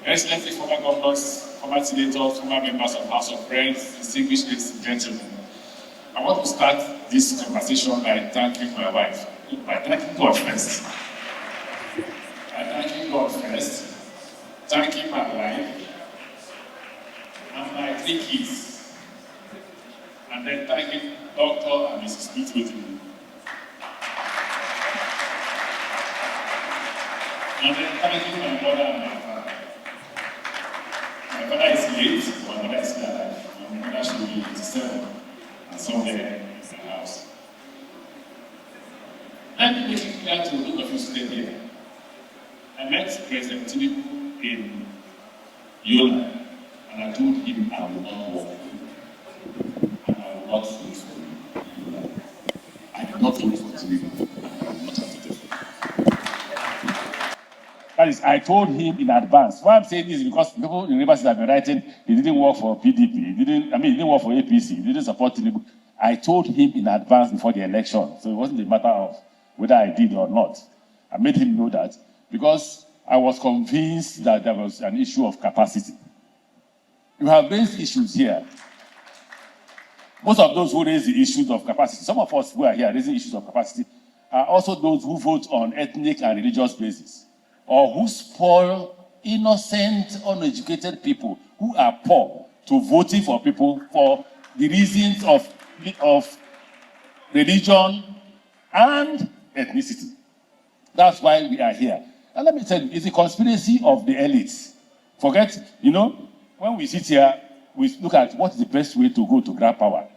Excellency, former governors, former senators, former members of House of Reps, distinguished ladies and gentlemen, I want to start this conversation by thanking my wife, by thanking God first. Thanking my wife, and my 3 kids, and then thanking Dr. and Mrs. Tinubu. And then thanking my mother and my father. My father is late, my mother is still alive. My mother should be 87 and somewhere in the house. Let me make it clear to those of you sitting here. I met President Tinubu in Yola, and I told him I will not work for him. And I will not vote for him. I did not vote for Tinubu. I will not have to vote. That is, I told him in advance. Why I'm saying this is because people in Rivers have been writing, he didn't work for PDP, he didn't work for APC, he didn't support Tinubu. I told him in advance before the election, so it wasn't a matter of whether I did or not. I made him know that because I was convinced that there was an issue of capacity. You have raised issues here. Most of those who raise the issues of capacity, some of us who are here raising issues of capacity, are also those who vote on ethnic and religious basis, or who spoil innocent, uneducated people who are poor to voting for people for the reasons of religion and ethnicity. That's why we are here. And let me tell you, it's a conspiracy of the elites. Forget, when we sit here, we look at what is the best way to go to grab power.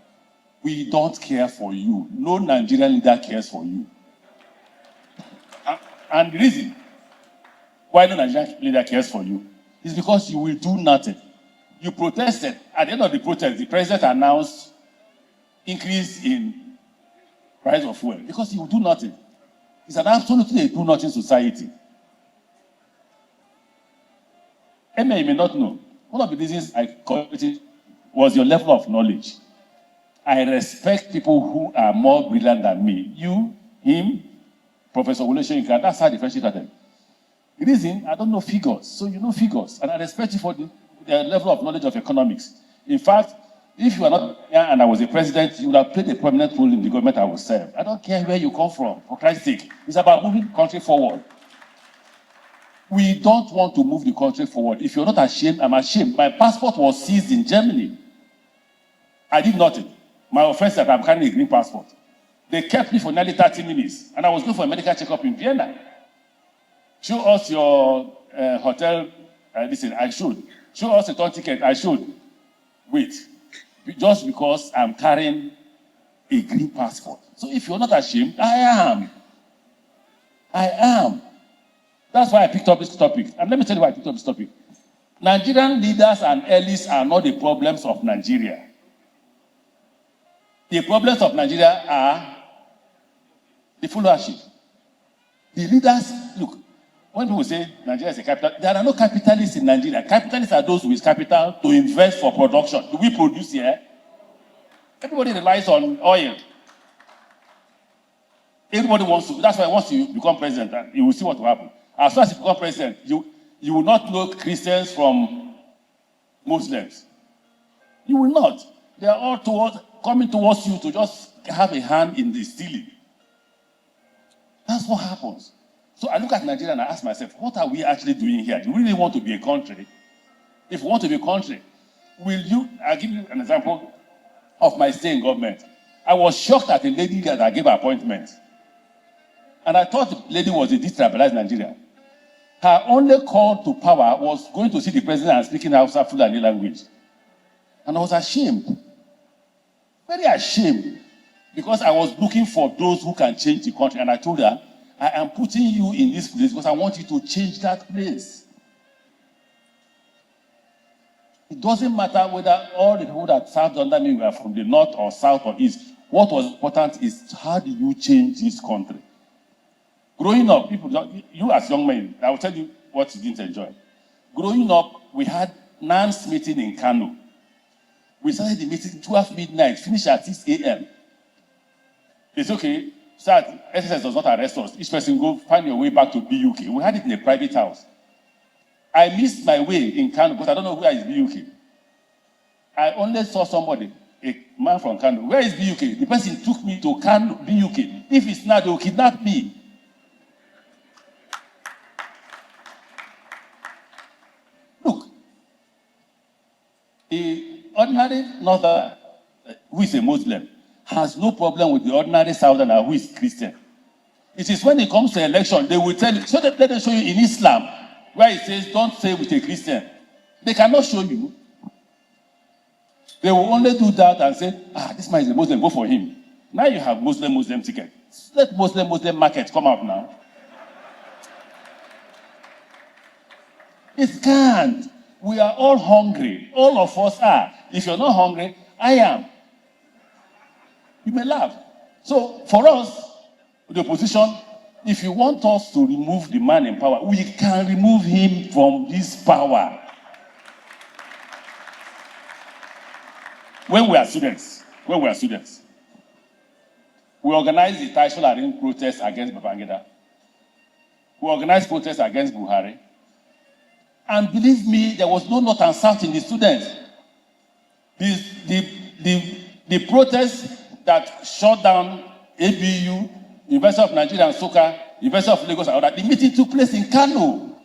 We don't care for you. No Nigerian leader cares for you. And the reason why no Nigerian leader cares for you is because you will do nothing. You protested. At the end of the protest, the president announced increase in price of fuel because you will do nothing. It's an absolutely do-nothing society. Emma, you may not know. One of the reasons I called it was your level of knowledge. I respect people who are more brilliant than me. You, him, Professor Wole Soyinka, that's how the friendship started. The reason, I don't know figures, so you know figures. And I respect you for the level of knowledge of economics. In fact, if you are not here and I was a president, you would have played a prominent role in the government I will serve. I don't care where you come from, for Christ's sake. It's about moving the country forward. We don't want to move the country forward. If you're not ashamed, I'm ashamed. My passport was seized in Germany. I did nothing. My offense is that I'm carrying a green passport. They kept me for nearly 30 minutes, and I was going for a medical checkup in Vienna. Show us your hotel. Listen, I should. Show us a return ticket. I should. Wait. Just because I'm carrying a green passport. So if you're not ashamed, I am. I am. That's why I picked up this topic. And let me tell you why I picked up this topic. Nigerian leaders and elites are not the problems of Nigeria. The problems of Nigeria are the followership. The leaders, look, when people say Nigeria is a capital, there are no capitalists in Nigeria. Capitalists are those with capital to invest for production. Do we produce here? Everybody relies on oil. Everybody wants to, that's why once you become president, you will see what will happen. As soon as you become president, you will not know Christians from Muslims. You will not. They are all coming towards you to just have a hand in the stealing. That's what happens. So I look at Nigeria and I ask myself, what are we actually doing here? Do we really want to be a country? If we want to be a country, I'll give you an example of my stay in government. I was shocked at a lady that I gave an appointment. And I thought the lady was a destabilized Nigeria. Her only call to power was going to see the president and speaking Hausa Fulani language. And I was ashamed. Very ashamed. Because I was looking for those who can change the country. And I told her, I am putting you in this place because I want you to change that place. It doesn't matter whether all the people that served under me were from the north or south or east. What was important is how do you change this country? Growing up, you as young men, I will tell you what you didn't enjoy. Growing up, we had NANS meeting in Kano. We started the meeting 12 midnight, finished at 6 a.m. It's okay. Start, SSS does not arrest us. Each person go find your way back to BUK. We had it in a private house. I missed my way in Kano because I don't know where is BUK. I only saw somebody, a man from Kano. Where is BUK? The person took me to Kano, BUK. If it's not, they will kidnap me. Look, the ordinary northerner who is a Muslim has no problem with the ordinary southerner who is Christian. It is when it comes to election, they will tell you, so let them show you in Islam, where it says, don't say with a Christian. They cannot show you. They will only do that and say, this man is a Muslim, go for him. Now you have Muslim ticket. Let Muslim market come out now. It can't. We are all hungry. All of us are. If you're not hungry, I am. You may laugh. So for us, the opposition, if you want us to remove the man in power, we can remove him from this power. When we are students, we organized the Taisho protest against Babangida. We organized protests against Buhari. And believe me, there was no north and south in the students. The protests that shut down ABU, University of Nigeria and Soka, University of Lagos and all that, the meeting took place in Kano.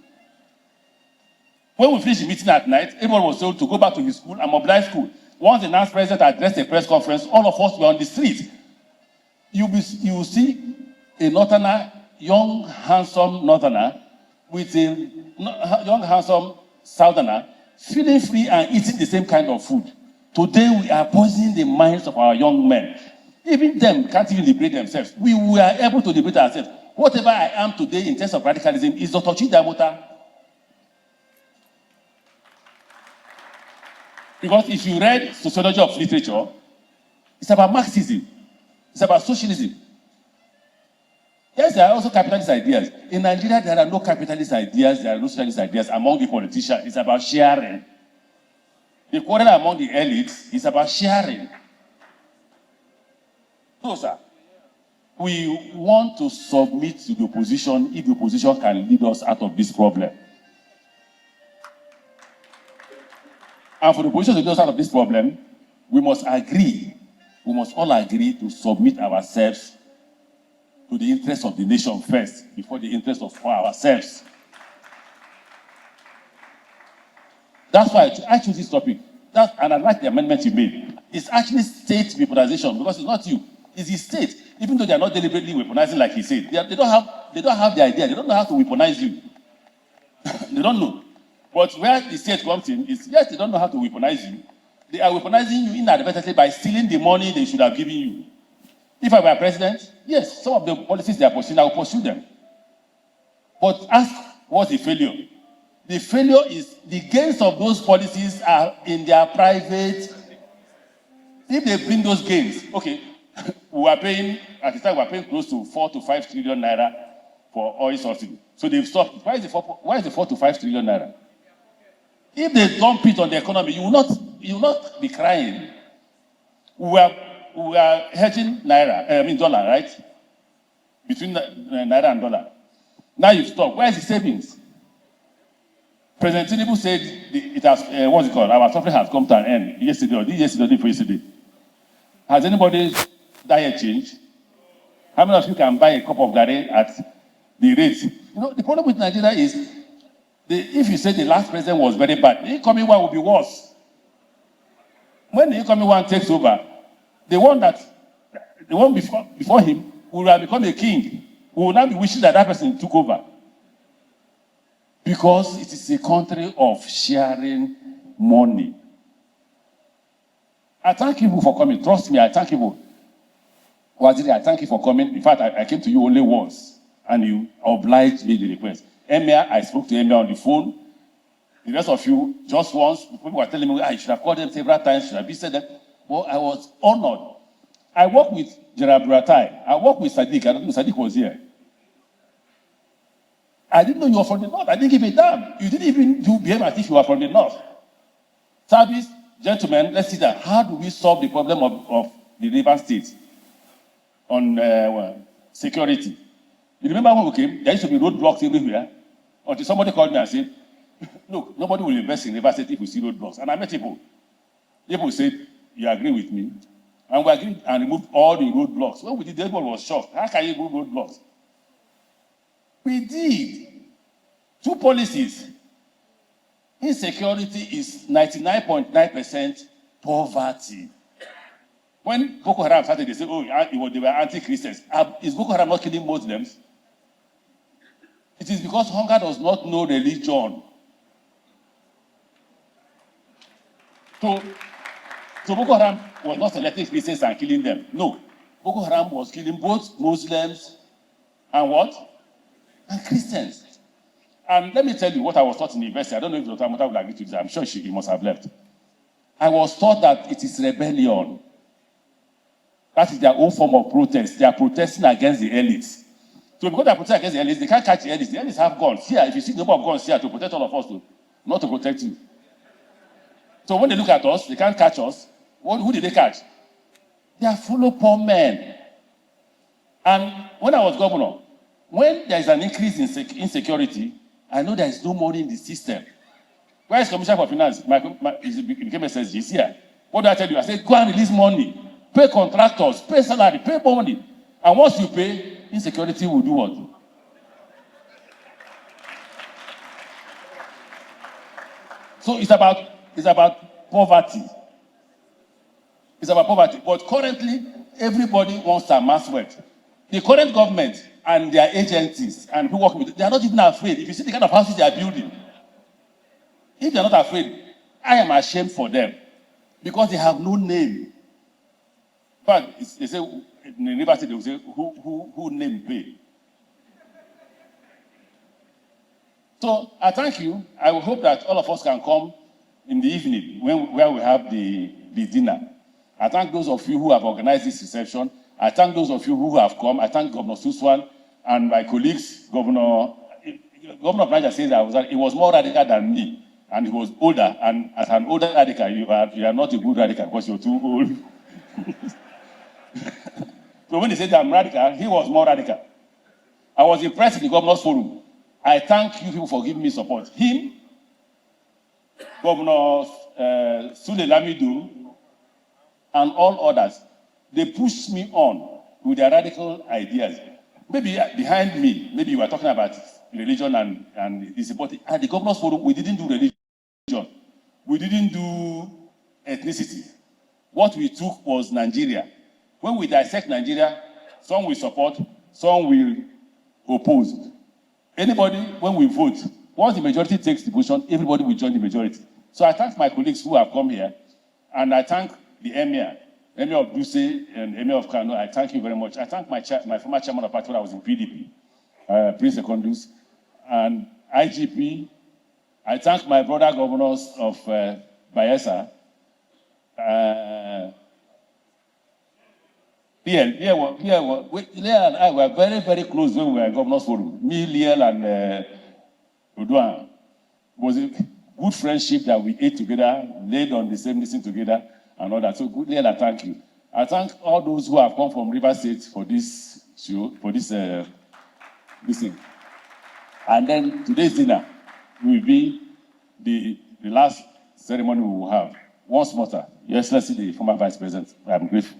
When we finished the meeting at night, everyone was told to go back to his school and mobilize school. Once the National President addressed a press conference, all of us were on the street. You will see a northerner, young, handsome northerner, with a young, handsome southerner, feeling free and eating the same kind of food. Today, we are poisoning the minds of our young men. Even them can't even liberate themselves. We were able to liberate ourselves. Whatever I am today in terms of radicalism is Dr. Chidamota. Because if you read sociology of literature, it's about Marxism. It's about socialism. Yes, there are also capitalist ideas. In Nigeria, there are no capitalist ideas, there are no socialist ideas among the politicians. It's about sharing. The quarrel among the elites is about sharing. No, sir. We want to submit to the opposition if the opposition can lead us out of this problem. And for the opposition to lead us out of this problem, we must all agree to submit ourselves to the interests of the nation first, before the interests of ourselves. That's why I choose this topic. And I like the amendment you made. It's actually state weaponization, because it's not you. It's the state. Even though they are not deliberately weaponizing like he said. They don't have the idea. They don't know how to weaponize you. They don't know. But where the state comes in is, yes, they don't know how to weaponize you. They are weaponizing you inadvertently by stealing the money they should have given you. If I were president, yes, some of the policies they are pursuing, I will pursue them. But ask, what's the failure? The failure is the gains of those policies are in their private. If they bring those gains, okay, we are paying, at the time we are paying close to 4 to 5 trillion naira for oil subsidy. So they've stopped. Why is the 4 to 5 trillion naira? If they dump it on the economy, you will not be crying. We are hedging dollar, right? Between naira and dollar. Now you've stopped. Where is the savings? President Tinubu said it has, what's it called? Our suffering has come to an end yesterday, or yesterday. Has anybody's diet changed? How many of you can buy a cup of garri at the rate? You know, the problem with Nigeria is, if you say the last president was very bad, the incoming one will be worse. When the incoming one takes over, the one before him will have become a king. We will now be wishing that person took over. Because it is a country of sharing money. I thank you for coming. Trust me, I thank you. Waziri, I thank you for coming. In fact, I came to you only once, and you obliged me the request. Emir, I spoke to Emir on the phone. The rest of you, just once, people were telling me, I should have called them several times, should have visited them. Well, I was honored. I worked with Gerard Buratai. I worked with Sadiq. I don't know if Sadiq was here. I didn't know you were from the north. I didn't give a damn. You didn't even behave as if you were from the north. Service, gentlemen, let's see that. How do we solve the problem of the river states on security? You remember when we came, there used to be roadblocks everywhere. Until somebody called me and said, Look, nobody will invest in River State if we see roadblocks. And I met people. People said, you agree with me? And we agreed and removed all the roadblocks. When we did, everyone was shocked. How can you remove roadblocks? We did. Two policies. Insecurity is 99.9% poverty. When Boko Haram started, they said, oh, they were anti-Christians. Is Boko Haram not killing Muslims? It is because hunger does not know religion. So Boko Haram was not selecting Christians and killing them. No. Boko Haram was killing both Muslims and what? And Christians. And let me tell you what I was taught in the university. I don't know if Dr. Amata would agree to this. I'm sure he must have left. I was taught that it is rebellion. That is their own form of protest. They are protesting against the elites. So because they are protesting against the elites, they can't catch the elites. The elites have guns. Here, if you see the number of guns here to protect all of us, not to protect you. So when they look at us, they can't catch us. Who did they catch? They are follow poor men. And when I was governor, when there is an increase in insecurity, I know there is no money in the system. Where is Commissioner for Finance? He became SSG. He's here. What do I tell you? I said, go and release money. Pay contractors, pay salary, pay money. And once you pay, insecurity will do what? So it's about poverty. It's about poverty. But currently, everybody wants to amass wealth. The current government and their agencies and who work with it, they are not even afraid. If you see the kind of houses they are building, if they are not afraid, I am ashamed for them because they have no name. But they say in the university they will say who name pay. So I thank you. I will hope that all of us can come in the evening where we have the dinner. I thank those of you who have organized this reception. I thank those of you who have come. I thank Governor Suswan and my colleagues. Governor of Niger says that he was more radical than me, and he was older. And as an older radical, you are not a good radical because you're too old. So when he said I'm radical, he was more radical. I was impressed in the governor's forum. I thank you people for giving me support. Him, Governor Sule Lamido, and all others, they pushed me on with their radical ideas. Maybe behind me, maybe you were talking about religion and the support. At the governor's forum, we didn't do religion. We didn't do ethnicity. What we took was Nigeria. When we dissect Nigeria, some will support, some will oppose. Anybody, when we vote, once the majority takes the position, everybody will join the majority. So I thank my colleagues who have come here, and I thank the Emir of Duse and Emir of Kano. I thank you very much. I thank my former chairman of party when I was in PDP, Prince Secondus, and IGP. I thank my brother governors of Bayelsa. Liel and I were very, very close when we were in Governor's Forum. Me, Liel, and Uduaghan. It was a good friendship that we ate together, laid on the same listen together, and all that. So, good, Liel, I thank you. I thank all those who have come from River State for this show, for this thing. And then today's dinner will be the last ceremony we will have. Once more, Your Excellency, the former Vice President, I'm grateful.